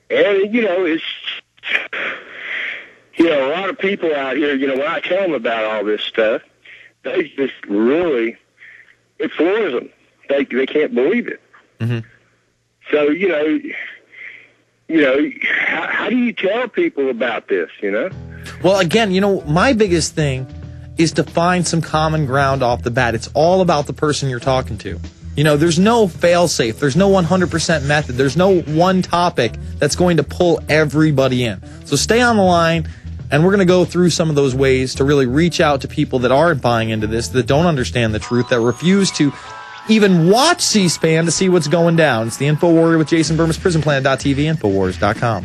And, it's, a lot of people out here, when I tell them about all this stuff, they just really, it floors them. They can't believe it. Mm-hmm. So, how do you tell people about this, Well, again, my biggest thing is to find some common ground off the bat. It's all about the person you're talking to. There's no fail-safe. There's no 100% method. There's no one topic that's going to pull everybody in. So stay on the line, and we're going to go through some of those ways to really reach out to people that aren't buying into this, that don't understand the truth, that refuse to even watch C-SPAN to see what's going down. It's the Infowarrior with Jason Bermas, PrisonPlanet.tv, Infowars.com.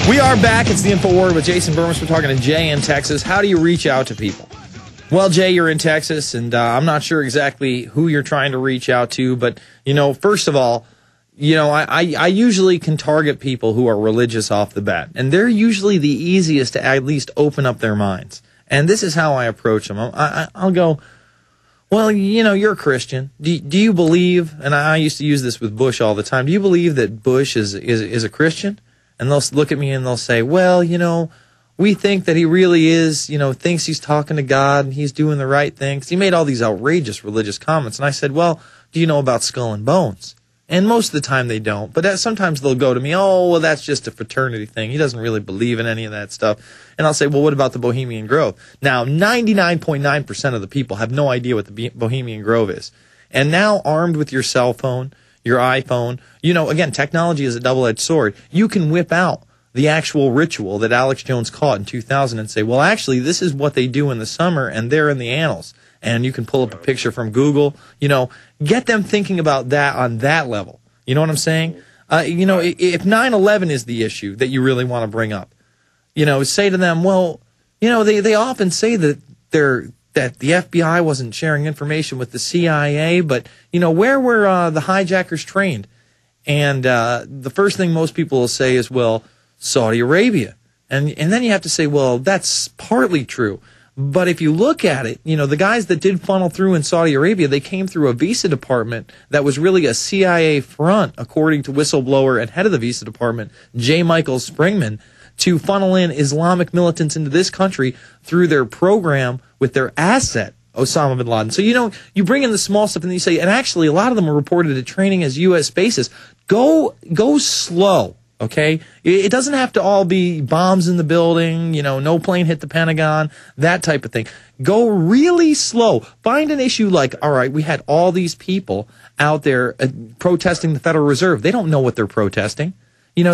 We are back. It's the Infowarrior with Jason Bermas. We're talking to Jay in Texas. How do you reach out to people? Well, Jay, you're in Texas, and I'm not sure exactly who you're trying to reach out to, but, first of all, I usually can target people who are religious off the bat, and they're usually the easiest to at least open up their minds. And this is how I approach them. I'll go, well, you're a Christian. Do you believe, and I used to use this with Bush all the time, do you believe that Bush is a Christian? And they'll look at me and they'll say, well, we think that he really is, thinks he's talking to God and he's doing the right thing. 'Cause he made all these outrageous religious comments. And I said, well, do you know about Skull and Bones? And most of the time they don't. But sometimes they'll go to me, oh, well, that's just a fraternity thing. He doesn't really believe in any of that stuff. And I'll say, well, what about the Bohemian Grove? Now, 99.9% of the people have no idea what the Bohemian Grove is. And now, armed with your cell phone, your iPhone, again, technology is a double-edged sword. You can whip out the actual ritual that Alex Jones caught in 2000 and say, well, actually, this is what they do in the summer, and they're in the annals. And you can pull up a picture from Google. Get them thinking about that on that level. You know what I'm saying? If 9/11 is the issue that you really want to bring up, say to them, well, they often say that the FBI wasn't sharing information with the CIA, but, where were the hijackers trained? And the first thing most people will say is, well, Saudi Arabia. And then you have to say, well, that's partly true. But if you look at it, the guys that did funnel through in Saudi Arabia, they came through a visa department that was really a CIA front, according to whistleblower and head of the visa department, J. Michael Springman, to funnel in Islamic militants into this country through their program with their asset, Osama bin Laden. So, you bring in the small stuff and then you say, and actually a lot of them are reported to training as U.S. bases. Go slow. Okay? It doesn't have to all be bombs in the building, no plane hit the Pentagon, that type of thing. Go really slow. Find an issue like, all right, we had all these people out there protesting the Federal Reserve. They don't know what they're protesting.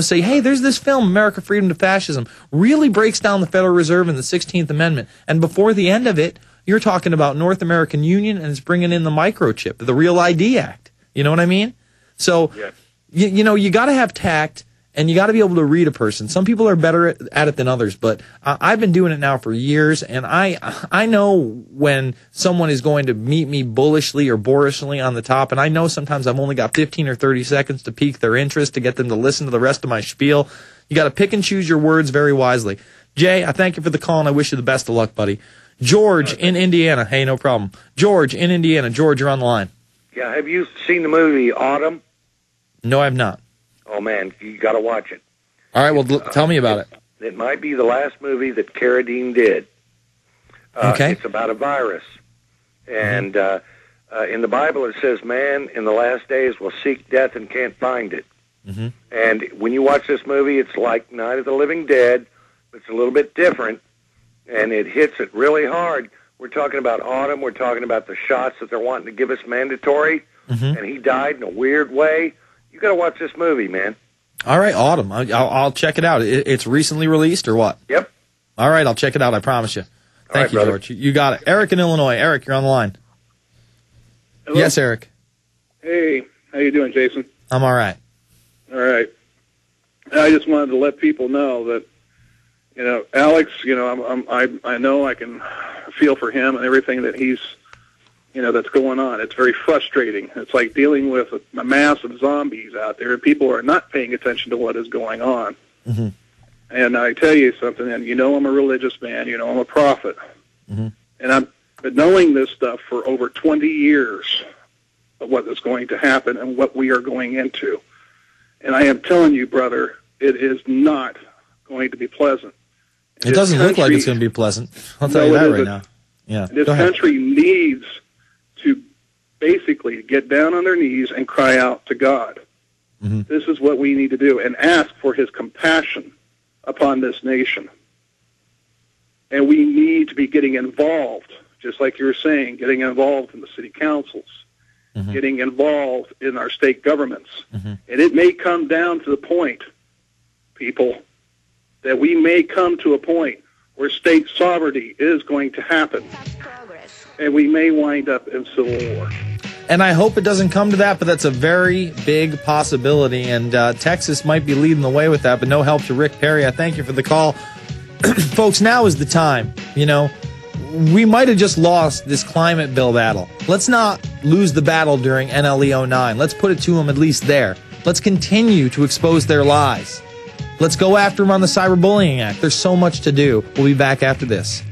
Say, hey, there's this film, America, Freedom to Fascism, really breaks down the Federal Reserve and the 16th Amendment. And before the end of it, you're talking about North American Union and it's bringing in the microchip, the Real ID Act. You know what I mean? So, yes. You got to have tact. And you got to be able to read a person. Some people are better at it than others, but I've been doing it now for years, and I know when someone is going to meet me bullishly or boorishly on the top, and I know sometimes I've only got 15 or 30 seconds to pique their interest, to get them to listen to the rest of my spiel. You got to pick and choose your words very wisely. Jay, I thank you for the call, and I wish you the best of luck, buddy. George in Indiana. Hey, no problem. George in Indiana. George, you're on the line. Yeah, have you seen the movie Autumn? No, I have not. Oh, man, you got to watch it. All right, well, tell me about it. It might be the last movie that Carradine did. Okay. It's about a virus. And in the Bible it says, man in the last days will seek death and can't find it. Mm-hmm. And when you watch this movie, it's like Night of the Living Dead, but it's a little bit different, and it hits it really hard. We're talking about Autumn. We're talking about the shots that they're wanting to give us mandatory, and he died in a weird way. You got to watch this movie, man. All right, Autumn. I'll check it out. It's recently released or what? Yep. All right, I'll check it out. I promise you. Thank you, brother. George. You got it. Eric in Illinois. Eric, you're on the line. Hello? Yes, Eric. Hey, how you doing, Jason? I'm all right. All right. I just wanted to let people know that, Alex, I know I can feel for him and everything that he's, that's going on. It's very frustrating. It's like dealing with a mass of zombies out there, and people are not paying attention to what is going on. Mm-hmm. And I tell you something, and I'm a religious man, I'm a prophet. Mm-hmm. And I've been knowing this stuff for over 20 years of what is going to happen and what we are going into. And I am telling you, brother, it is not going to be pleasant. It doesn't look like it's going to be pleasant. I'll tell you that right now. Yeah. This country needs to basically get down on their knees and cry out to God. Mm-hmm. This is what we need to do, and ask for his compassion upon this nation. And we need to be getting involved, just like you were saying, getting involved in the city councils, mm-hmm. getting involved in our state governments. Mm-hmm. And it may come down to the point, people, that we may come to a point where state sovereignty is going to happen. And we may wind up in civil war. And I hope it doesn't come to that, but that's a very big possibility. And Texas might be leading the way with that, but no help to Rick Perry. I thank you for the call. Folks, now is the time. You know, we might have just lost this climate bill battle. Let's not lose the battle during NLE 09. Let's put it to them at least there. Let's continue to expose their lies. Let's go after them on the Cyberbullying Act. There's so much to do. We'll be back after this.